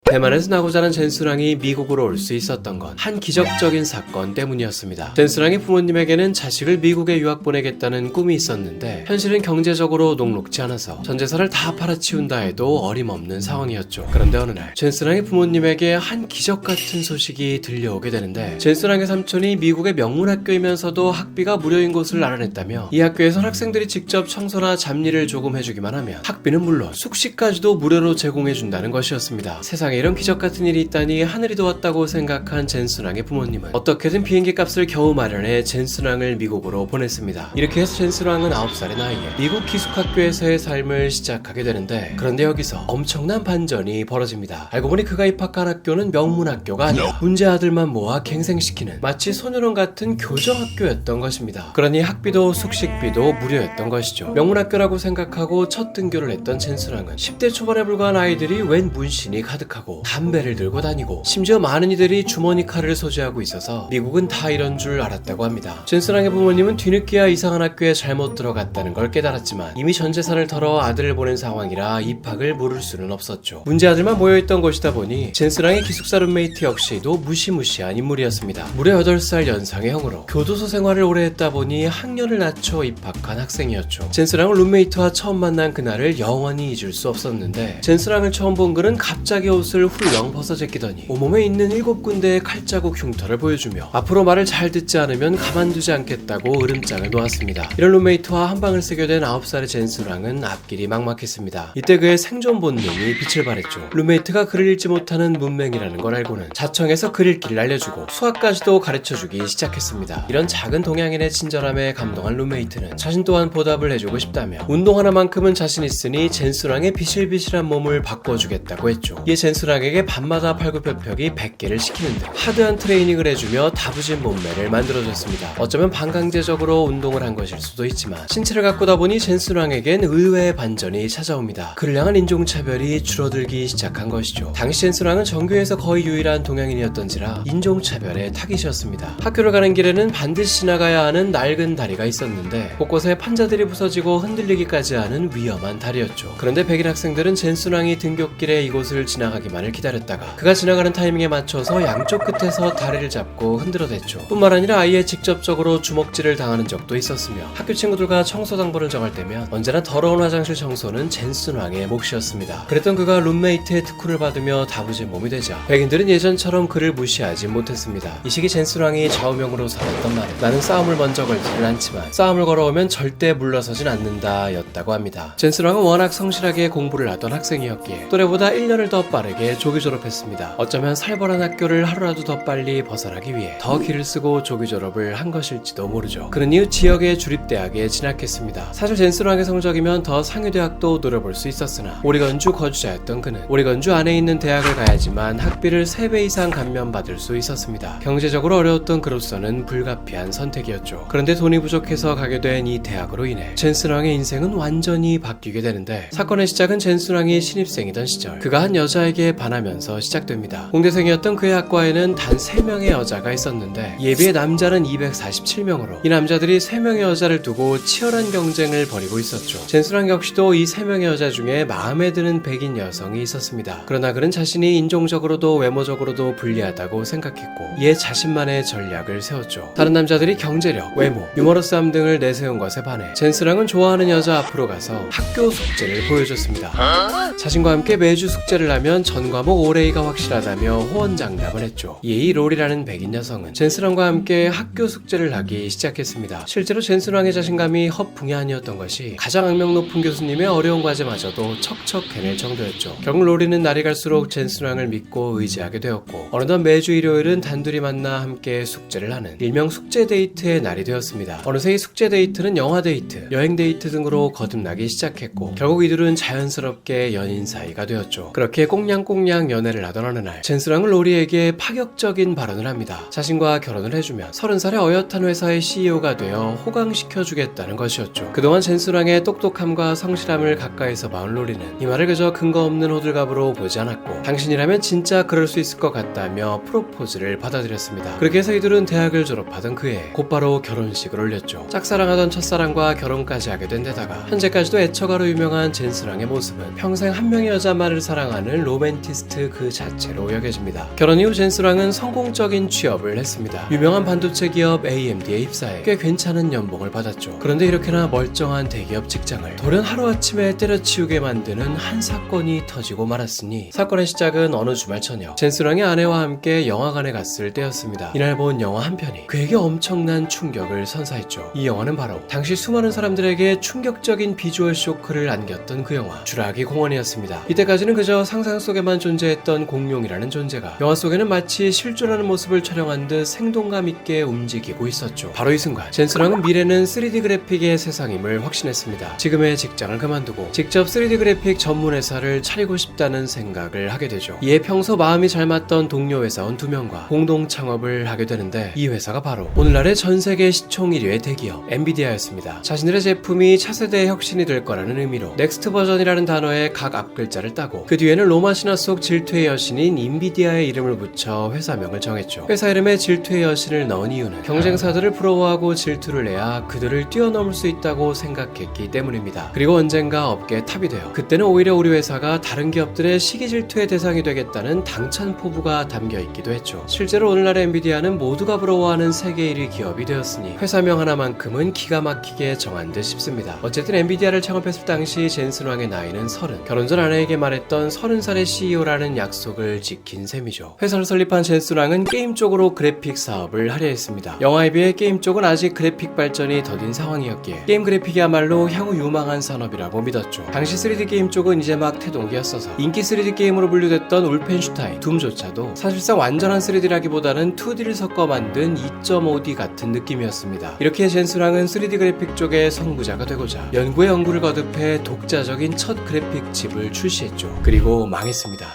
대만에서 나고 자란 젠스랑이 미국으로 올 수 있었던 건 한 기적적인 사건 때문이었습니다. 젠스랑의 부모님에게는 자식을 미국에 유학 보내겠다는 꿈이 있었는데 현실은 경제적으로 녹록지 않아서 전 재산을 다 팔아치운다 해도 어림없는 상황이었죠. 그런데 어느 날 젠스랑의 부모님에게 한 기적 같은 소식이 들려오게 되는데, 젠스랑의 삼촌이 미국의 명문학교이면서도 학비가 무료인 곳을 알아냈다며 이 학교에선 학생들이 직접 청소나 잡일을 조금 해주기만 하면 학비는 물론 숙식까지도 무료로 제공해준다는 것이었습니다. 세상에 이런 기적 같은 일이 있다니 하늘이 도왔다고 생각한 젠스랑의 부모님은 어떻게든 비행기 값을 겨우 마련해 젠스랑을 미국으로 보냈습니다. 이렇게 해서 젠스랑은 9살의 나이에 미국 기숙학교에서의 삶을 시작하게 되는데, 그런데 여기서 엄청난 반전이 벌어집니다. 알고 보니 그가 입학한 학교는 명문학교가 아니라 문제 아들만 모아 갱생시키는 마치 소년원 같은 교정학교였던 것입니다. 그러니 학비도 숙식비도 무료였던 것이죠. 명문학교라고 생각하고 첫 등교를 했던 젠스랑은 10대 초반에 불과한 아이들이 웬 문신이 가득하고 담배를 들고 다니고 심지어 많은 이들이 주머니 칼을 소지하고 있어서 미국은 다 이런 줄 알았다고 합니다. 젠스랑의 부모님은 뒤늦게야 이상한 학교에 잘못 들어갔다는 걸 깨달았지만 이미 전 재산을 털어 아들을 보낸 상황이라 입학을 물을 수는 없었죠. 문제 아들만 모여있던 곳이다 보니 젠스랑의 기숙사 룸메이트 역시도 무시무시한 인물이었습니다. 무려 8살 연상의 형으로 교도소 생활을 오래 했다 보니 학년을 낮춰 입학한 학생이었죠. 젠스랑은 룸메이트와 처음 만난 그날을 영원히 잊을 수 없었는데, 젠스랑을 처음 본 그는 갑자기 옷을 훌렁 벗어제끼더니 온몸에 있는 7군데의 칼자국 흉터를 보여주며 앞으로 말을 잘 듣지 않으면 가만두지 않겠다고 으름장을 놓았습니다. 이런 룸메이트와 한방을 쓰게 된 9살의 젠스랑은 앞길이 막막했습니다. 이때 그의 생존 본능이 빛을 발했죠. 룸메이트가 글을 읽지 못하는 문맹이라는 걸 알고는 자청해서 글 읽기를 알려주고 수학까지도 가르쳐주기 시작했습니다. 이런 작은 동양인의 친절함에 감동한 룸메이트는 자신 또한 보답을 해주고 싶다며 운동 하나만큼은 자신 있으니 젠스랑의 비실비실한 몸을 바꿔주겠다고 했죠. 이에 젠스랑에게 밤마다 팔굽혀펴기 100개를 시키는 등 하드한 트레이닝을 해주며 다부진 몸매를 만들어줬습니다. 어쩌면 반강제적으로 운동을 한 것일 수도 있지만 신체를 가꾸다 보니 젠스랑에겐 의외의 반전이 찾아옵니다. 그를 향한 인종차별이 줄어들기 시작한 것이죠. 당시 젠스랑은 전교에서 거의 유일한 동양인이었던지라 인종차별에 타깃이었습니다. 학교를 가는 길에는 반드시 지나가야 하는 낡은 다리가 있었는데 곳곳에 판자들이 부서지고 흔들리기까지 하는 위험한 다리였죠. 그런데 백인 학생들은 젠스랑이 등굣길에 이곳을 지나가기만을 기다렸다가 그가 지나가는 타이밍에 맞춰서 양쪽 끝에서 다리를 잡고 흔들어댔죠. 뿐만 아니라 아예 직접적으로 주먹질을 당하는 적도 있었으며 학교 친구들과 청소 당번을 정할 때면 언제나 더러운 화장실 청소는 젠스랑의 몫이었습니다. 그랬던 그가 룸메이트의 특훈을 받으며 다부진 몸이 되자 백인들은 예전처럼 그를 무시하지 못했습니다. 이 시기 젠스랑이 좌우명으로 삼았던 말은 나는 싸움을 먼저 걸지는 않지만 싸움을 걸어오면 절대 물러서진 않는다 였다고 합니다. 젠스랑은 워낙 성실하게 공부를 하던 학생이었기에 또래보다 1년을 더 빠르게 조기 졸업했습니다. 어쩌면 살벌한 학교를 하루라도 더 빨리 벗어나기 위해 더 기를 쓰고 조기 졸업을 한 것일지도 모르죠. 그런 이후 지역의 주립대학에 진학했습니다. 사실 젠스랑의 성적이면 더 상위 대학도 노려볼 수 있었으나 오리건주 거주자였던 그는 오리건주 안에 있는 대학을 가야지만 학비를 3배 이상 감면받을 수 있었습니다. 경제적으로 어려웠던 그로서는 불가피한 선택이었죠. 그런데 돈이 부족해서 가게 된 이 대학으로 인해 젠스랑의 인생은 완전히 바뀌게 되는데, 사건의 시작은 젠스랑이 신입생이던 시절 그가 한 여자에게 반하면서 시작됩니다. 공대생이었던 그의 학과에는 단 3명의 여자가 있었는데 이에 비해 남자는 247명으로 이 남자들이 3명의 여자를 두고 치열한 경쟁을 벌이고 있었죠. 젠스랑 역시도 이 3명의 여자 중에 마음에 드는 백인 여성이 있었습니다. 그러나 그는 자신이 인종적으로도 외모적으로도 불리하다고 생각했고 이에 자신만의 전략을 세웠죠. 다른 남자들이 경제력, 외모, 유머러스함 등을 내세운 것에 반해 젠스랑은 좋아하는 여자 앞으로 가서 학교 숙제를 보여줬습니다. 자신과 함께 매주 숙제를 하면 전 과목 올해가 확실하다며 호언장담을 했죠. 이에 이 롤이라는 백인 여성은 젠스랑과 함께 학교 숙제를 하기 시작했습니다. 실제로 젠스랑의 자신감이 허풍이 아니었던 것이 가장 악명 높은 교수님의 어려운 과제마저도 척척 해낼 정도였죠. 결국 롤이는 날이 갈수록 젠스랑을 믿고 의지하게 되었고 어느덧 매주 일요일은 단둘이 만나 함께 숙제를 하는 일명 숙제 데이트의 날이 되었습니다. 어느새 이 숙제 데이트는 영화 데이트, 여행 데이트 등으로 거듭나기 시작했고 결국 이들은 자연스럽게 연인 사이가 되었죠. 그렇게 꽁냥꽁냥 연애를 하던 어느 날 젠스랑은 로리에게 파격적인 발언을 합니다. 자신과 결혼을 해주면 30살의 어엿한 회사의 CEO가 되어 호강시켜주겠다는 것이었죠. 그동안 젠스랑의 똑똑함과 성실함을 가까이서 봐온 로리는 이 말을 그저 근거 없는 호들갑으로 보지 않았고 당신이라면 진짜 그럴 수 있을 것 같다며 프로포즈를 받아들였습니다. 그렇게 해서 이들은 대학을 졸업하던 그해 곧바로 결혼식을 올렸죠. 짝사랑하던 첫사랑과 결혼까지 하게 된 데다가 현재까지도 애처가로 유명한 젠스랑의 모습은 평생 한 명의 여자만을 사랑하는 로맨 사이언티스트 그 자체로 여겨집니다. 결혼 이후 젠스랑은 성공적인 취업을 했습니다. 유명한 반도체 기업 AMD에 입사해 꽤 괜찮은 연봉을 받았죠. 그런데 이렇게나 멀쩡한 대기업 직장을 돌연 하루아침에 때려치우게 만드는 한 사건이 터지고 말았으니, 사건의 시작은 어느 주말 저녁 젠스랑의 아내와 함께 영화관에 갔을 때였습니다. 이날 본 영화 한 편이 그에게 엄청난 충격을 선사했죠. 이 영화는 바로 당시 수많은 사람들에게 충격적인 비주얼 쇼크를 안겼던 그 영화 쥬라기 공원이었습니다. 이때까지는 그저 상상 속에만 존재했던 공룡이라는 존재가 영화 속에는 마치 실존하는 모습을 촬영한 듯 생동감 있게 움직이고 있었죠. 바로 이 순간 젠스랑은 미래는 3D 그래픽의 세상임을 확신했습니다. 지금의 직장을 그만두고 직접 3D 그래픽 전문 회사를 차리고 싶다는 생각을 하게 되죠. 이에 평소 마음이 잘 맞던 동료 회사원 2명과 공동 창업을 하게 되는데, 이 회사가 바로 오늘날의 전 세계 시총 1위의 대기업 엔비디아였습니다. 자신들의 제품이 차세대의 혁신이 될 거라는 의미로 넥스트 버전이라는 단어의 각 앞글자를 따고 그 뒤에는 로마 신화 속 질투의 여신인 인비디아의 이름을 붙여 회사명을 정했죠. 회사 이름에 질투의 여신을 넣은 이유는 경쟁사들을 부러워하고 질투를 내야 그들을 뛰어넘을 수 있다고 생각했기 때문입니다. 그리고 언젠가 업계에 탑이 되어 그때는 오히려 우리 회사가 다른 기업들의 시기 질투의 대상이 되겠다는 당찬 포부가 담겨 있기도 했죠. 실제로 오늘날의 엔비디아는 모두가 부러워하는 세계 1위 기업이 되었으니 회사명 하나만큼은 기가 막히게 정한 듯 싶습니다. 어쨌든 엔비디아를 창업했을 당시 젠슨 왕의 나이는 30, 결혼 전 아내에게 말했던 30살의 CEO라는 약속을 지킨 셈이죠. 회사를 설립한 젠슨 왕은 게임 쪽으로 그래픽 사업을 하려 했습니다. 영화에 비해 게임 쪽은 아직 그래픽 발전이 더딘 상황이었기에 게임 그래픽이야말로 향후 유망한 산업이라고 믿었죠. 당시 3D 게임 쪽은 이제 막 태동기였어서 인기 3D 게임으로 분류됐던 울펜슈타인, 둠조차도 사실상 완전한 3D라기보다는 2D를 섞어 만든 2.5D 같은 느낌이었습니다. 이렇게 젠스랑은 3D 그래픽 쪽의 선구자가 되고자 연구에 연구를 거듭해 독자적인 첫 그래픽 칩을 출시했죠. 그리고 망했습니다.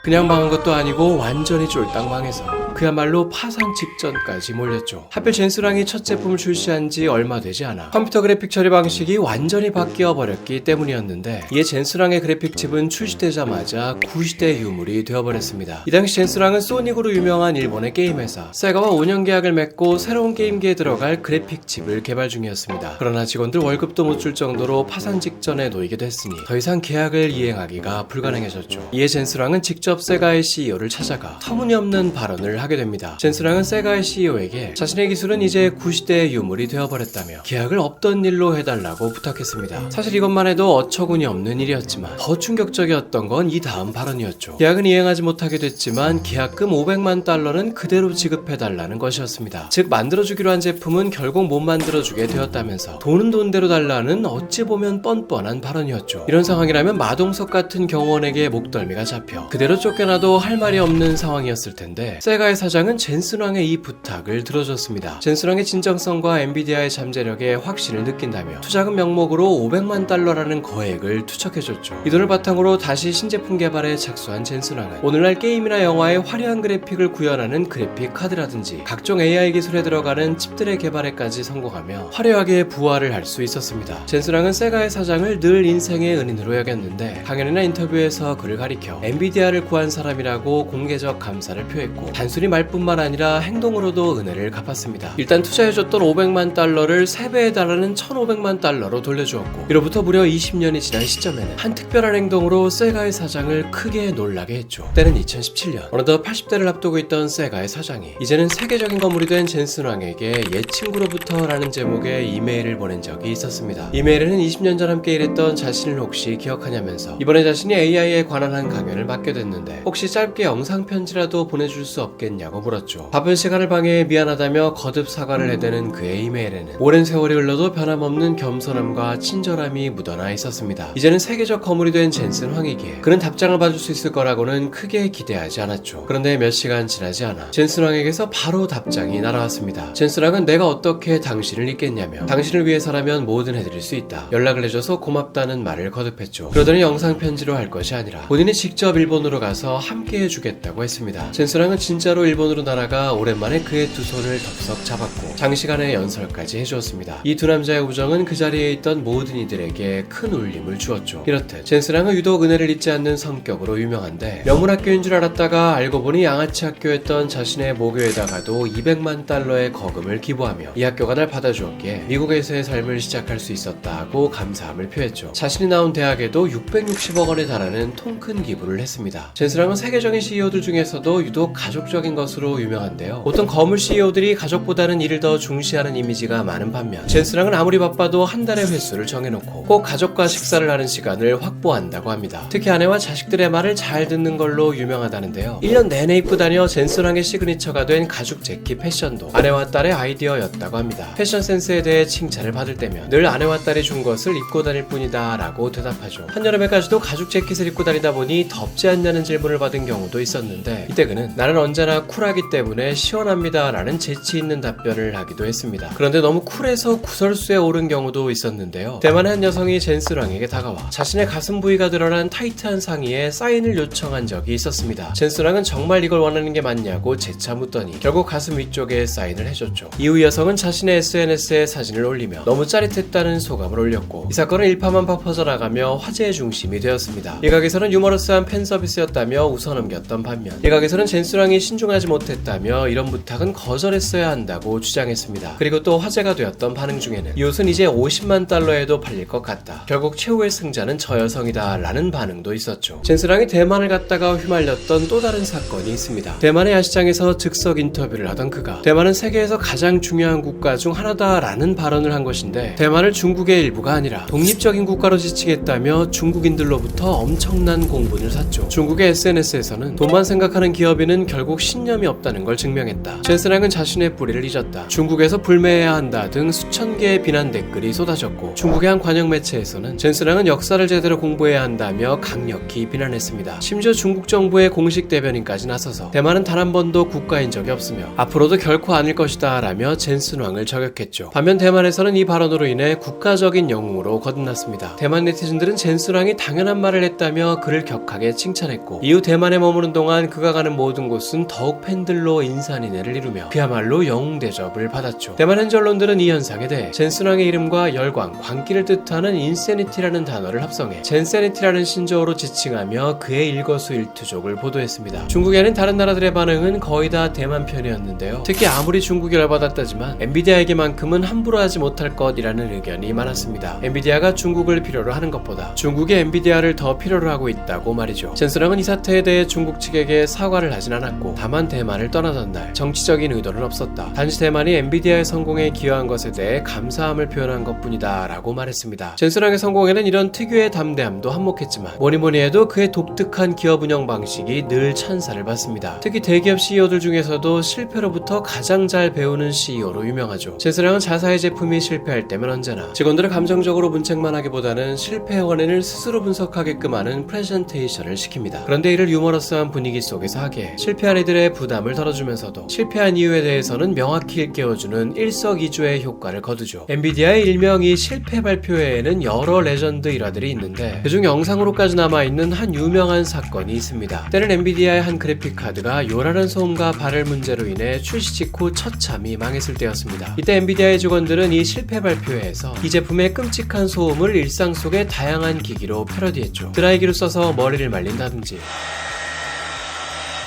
그냥 망한 것도 아니고 완전히 쫄딱 망해서 그야말로 파산 직전까지 몰렸죠. 하필 젠스랑이 첫 제품을 출시한 지 얼마 되지 않아 컴퓨터 그래픽 처리 방식이 완전히 바뀌어 버렸기 때문이었는데, 이에 젠스랑의 그래픽 칩은 출시되자마자 구시대 유물이 되어버렸습니다. 이 당시 젠스랑은 소닉으로 유명한 일본의 게임 회사 세가와 5년 계약을 맺고 새로운 게임기에 들어갈 그래픽 칩을 개발 중이었습니다. 그러나 직원들 월급도 못 줄 정도로 파산 직전에 놓이게 됐으니 더 이상 계약을 이행하기가 불가능해졌죠. 이에 젠스랑은 직접 세가의 CEO를 찾아가 터무니없는 발언을 하게 됩니다. 젠스랑은 세가의 CEO에게 자신의 기술은 이제 구시대의 유물이 되어버렸다며 계약을 없던 일로 해달라고 부탁했습니다. 사실 이것만 해도 어처구니 없는 일이었지만 더 충격적이었던 건 이 다음 발언이었죠. 계약은 이행하지 못하게 됐지만 계약금 500만 달러는 그대로 지급해달라는 것이었습니다. 즉 만들어주기로 한 제품은 결국 못 만들어주게 되었다면서 돈은 돈대로 달라는 어찌 보면 뻔뻔한 발언이었죠. 이런 상황이라면 마동석 같은 경호원에게 목덜미가 잡혀 그대로 쫓겨나도 할 말이 없는 상황이었을 텐데, 세가의 사장은 젠슨 왕의 이 부탁을 들어줬습니다. 젠슨 왕의 진정성과 엔비디아의 잠재력에 확신을 느낀다며 투자금 명목으로 500만 달러라는 거액을 투척해줬죠. 이 돈을 바탕으로 다시 신제품 개발에 착수한 젠슨 왕은 오늘날 게임이나 영화의 화려한 그래픽을 구현하는 그래픽 카드라든지 각종 AI 기술에 들어가는 칩들의 개발에까지 성공하며 화려하게 부활을 할 수 있었습니다. 젠슨 왕은 세가의 사장을 늘 인생의 은인으로 여겼는데, 강연이나 인터뷰에서 그를 가리켜 엔비디아를 구한 사람이라고 공개적 감사를 표했고, 단순히 말뿐만 아니라 행동으로도 은혜를 갚았습니다. 일단 투자해줬던 500만 달러를 3배에 달하는 1500만 달러로 돌려주었고, 이로부터 무려 20년이 지난 시점에는 한 특별한 행동으로 세가의 사장을 크게 놀라게 했죠. 때는 2017년, 어느덧 80대를 앞두고 있던 세가의 사장이 이제는 세계적인 거물이 된 젠슨 왕에게 옛 친구로부터 라는 제목의 이메일을 보낸 적이 있었습니다. 이메일에는 20년 전 함께 일했던 자신을 혹시 기억하냐면서 이번에 자신이 AI에 관한 한 강연을 맡게 됐는데 혹시 짧게 영상 편지라도 보내줄 수 없겠냐고 물었죠. 바쁜 시간을 방해해 미안하다며 거듭 사과를 해대는 그의 이메일에는 오랜 세월이 흘러도 변함없는 겸손함과 친절함이 묻어나 있었습니다. 이제는 세계적 거물이 된 젠슨 왕이기에 그는 답장을 받을 수 있을 거라고는 크게 기대하지 않았죠. 그런데 몇 시간 지나지 않아 젠슨 왕에게서 바로 답장이 날아왔습니다. 젠슨 왕은 내가 어떻게 당신을 잊겠냐며 당신을 위해서라면 뭐든 해드릴 수 있다. 연락을 해줘서 고맙다는 말을 거듭했죠. 그러더니 영상 편지로 할 것이 아니라 본인이 직접 일본으로 가서 함께 해주겠다고 했습니다. 젠슨 왕은 진짜로 학교로 일본으로 날아가 오랜만에 그의 두 손을 덥석 잡았고 장시간의 연설까지 해주었습니다. 이 두 남자의 우정은 그 자리에 있던 모든 이들에게 큰 울림을 주었죠. 이렇듯 젠스랑은 유독 은혜를 잊지 않는 성격으로 유명한데 명문학교인 줄 알았다가 알고 보니 양아치 학교였던 자신의 모교에다가도 200만 달러의 거금을 기부하며 이 학교가 날 받아주었기에 미국에서의 삶을 시작할 수 있었다고 감사함을 표했죠. 자신이 나온 대학에도 660억 원에 달하는 통 큰 기부를 했습니다. 젠스랑은 세계적인 CEO들 중에서도 유독 가족적인 것으로 유명한데요. 보통 거물 CEO들이 가족보다는 일을 더 중시하는 이미지가 많은 반면 젠스랑은 아무리 바빠도 한 달의 횟수를 정해놓고 꼭 가족과 식사를 하는 시간을 확보한다고 합니다. 특히 아내와 자식들의 말을 잘 듣는 걸로 유명하다는데요. 1년 내내 입고 다녀 젠스랑의 시그니처가 된 가죽 재킷 패션도 아내와 딸의 아이디어였다고 합니다. 패션 센스에 대해 칭찬을 받을 때면 늘 아내와 딸이 준 것을 입고 다닐 뿐이다 라고 대답하죠. 한여름에까지도 가죽 재킷을 입고 다니다 보니 덥지 않냐는 질문을 받은 경우도 있었는데 이때 그는 나는 언제나 쿨하기 때문에 시원합니다 라는 재치 있는 답변을 하기도 했습니다. 그런데 너무 쿨해서 구설수에 오른 경우도 있었는데요. 대만의 한 여성이 젠스랑에게 다가와 자신의 가슴 부위가 드러난 타이트한 상의에 사인을 요청한 적이 있었습니다. 젠스랑은 정말 이걸 원하는 게 맞냐고 재차 묻더니 결국 가슴 위쪽에 사인을 해줬죠. 이후 여성은 자신의 SNS에 사진을 올리며 너무 짜릿했다는 소감을 올렸고 이 사건은 일파만파 퍼져나가며 화제의 중심이 되었습니다. 일각에서는 유머러스한 팬 서비스였다며 웃어넘겼던 반면 일각에서는 젠스랑이 신중하지 못했다며 이런 부탁은 거절했어야 한다고 주장했습니다. 그리고 또 화제가 되었던 반응 중에는 이 옷은 이제 50만 달러에도 팔릴 것 같다. 결국 최후의 승자는 저 여성이다 라는 반응도 있었죠. 젠스랑이 대만을 갔다가 휘말렸던 또 다른 사건이 있습니다. 대만의 야시장에서 즉석 인터뷰를 하던 그가 대만은 세계에서 가장 중요한 국가 중 하나다 라는 발언을 한 것인데 대만을 중국의 일부가 아니라 독립적인 국가로 지칭했다며 중국인들로부터 엄청난 공분을 샀죠. 중국의 SNS에서는 돈만 생각하는 기업인은 결국 신념이 없다는 걸 증명했다. 젠스랑은 자신의 뿌리를 잊었다. 중국에서 불매해야 한다 등 수천 개의 비난 댓글이 쏟아졌고 중국의 한 관영 매체에서는 젠스랑은 역사를 제대로 공부해야 한다며 강력히 비난했습니다. 심지어 중국 정부의 공식 대변인까지 나서서 대만은 단 한 번도 국가인 적이 없으며 앞으로도 결코 아닐 것이다 라며 젠스랑을 저격했죠. 반면 대만에서는 이 발언으로 인해 국가적인 영웅으로 거듭났습니다. 대만 네티즌들은 젠스랑이 당연한 말을 했다며 그를 격하게 칭찬했고 이후 대만에 머무는 동안 그가 가는 모든 곳은 더욱 팬들로 인산인해를 이루며 그야말로 영웅 대접을 받았죠. 대만 현지 언론들은 이 현상에 대해 젠스랑의 이름과 열광, 광기를 뜻하는 인세니티라는 단어를 합성해 젠세니티라는 신조어로 지칭하며 그의 일거수일투족을 보도했습니다. 중국에는 다른 나라들의 반응은 거의 다 대만 편이었는데요. 특히 아무리 중국이 열받았다지만 엔비디아에게만큼은 함부로 하지 못할 것이라는 의견이 많았습니다. 엔비디아가 중국을 필요로 하는 것보다 중국이 엔비디아를 더 필요로 하고 있다고 말이죠. 젠스랑은 이 사태에 대해 중국 측에게 사과를 하진 않았고 다만 대만을 떠나던 날 정치적인 의도는 없었다. 단지 대만이 엔비디아의 성공에 기여한 것에 대해 감사함을 표현한 것뿐이다 라고 말했습니다. 젠스랑의 성공에는 이런 특유의 담대함도 한몫했지만 뭐니뭐니 해도 그의 독특한 기업 운영 방식이 늘 찬사를 받습니다. 특히 대기업 CEO들 중에서도 실패로부터 가장 잘 배우는 CEO로 유명하죠. 젠스랑은 자사의 제품이 실패할 때면 언제나 직원들을 감정적으로 문책만 하기보다는 실패의 원인을 스스로 분석하게끔 하는 프레젠테이션을 시킵니다. 그런데 이를 유머러스한 분위기 속에서 하기에 실패한 이들의 부담을 덜어주면서도 실패한 이유에 대해서는 명확히 일깨워주는 일석이조의 효과를 거두죠. 엔비디아의 일명 이 실패 발표회에는 여러 레전드 일화들이 있는데 그중 영상으로까지 남아있는 한 유명한 사건이 있습니다. 때는 엔비디아의 한 그래픽카드가 요란한 소음과 발열 문제로 인해 출시 직후 처참히 망했을 때였습니다. 이때 엔비디아의 직원들은 이 실패 발표회에서 이 제품의 끔찍한 소음을 일상 속의 다양한 기기로 패러디했죠. 드라이기로 써서 머리를 말린다든지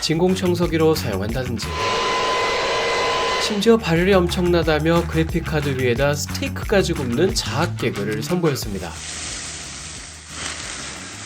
진공청소기로 사용한다든지 심지어 발열이 엄청나다며 그래픽카드 위에다 스테이크까지 굽는 자학 개그를 선보였습니다.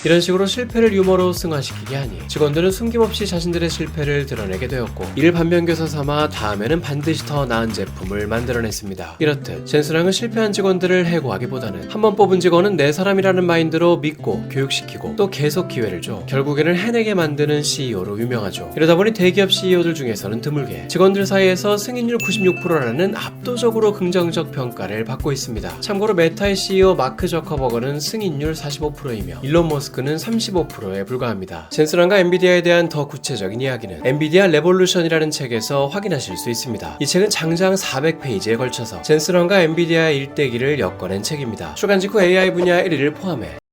이런 식으로 실패를 유머로 승화시키게 하니 직원들은 숨김없이 자신들의 실패를 드러내게 되었고 이를 반면교사 삼아 다음에는 반드시 더 나은 제품을 만들어냈습니다. 이렇듯 젠스랑은 실패한 직원들을 해고하기보다는 한 번 뽑은 직원은 내 사람이라는 마인드로 믿고 교육시키고 또 계속 기회를 줘 결국에는 해내게 만드는 CEO로 유명하죠. 이러다 보니 대기업 CEO들 중에서는 드물게 직원들 사이에서 승인율 96%라는 압도적으로 긍정적 평가를 받고 있습니다. 참고로 메타의 CEO 마크 저커버거는 승인율 45%이며 일론 머스크는 35%에 불과합니다. 젠스랑과 엔비디아에 대한 더 구체적인 이야기는 엔비디아 레볼루션이라는 책에서 확인하실 수 있습니다. 이 책은 장장 400페이지에 걸쳐서 젠스랑과 엔비디아의 일대기를 엮어낸 책입니다. 출간 직후 AI 분야 1위를 포함해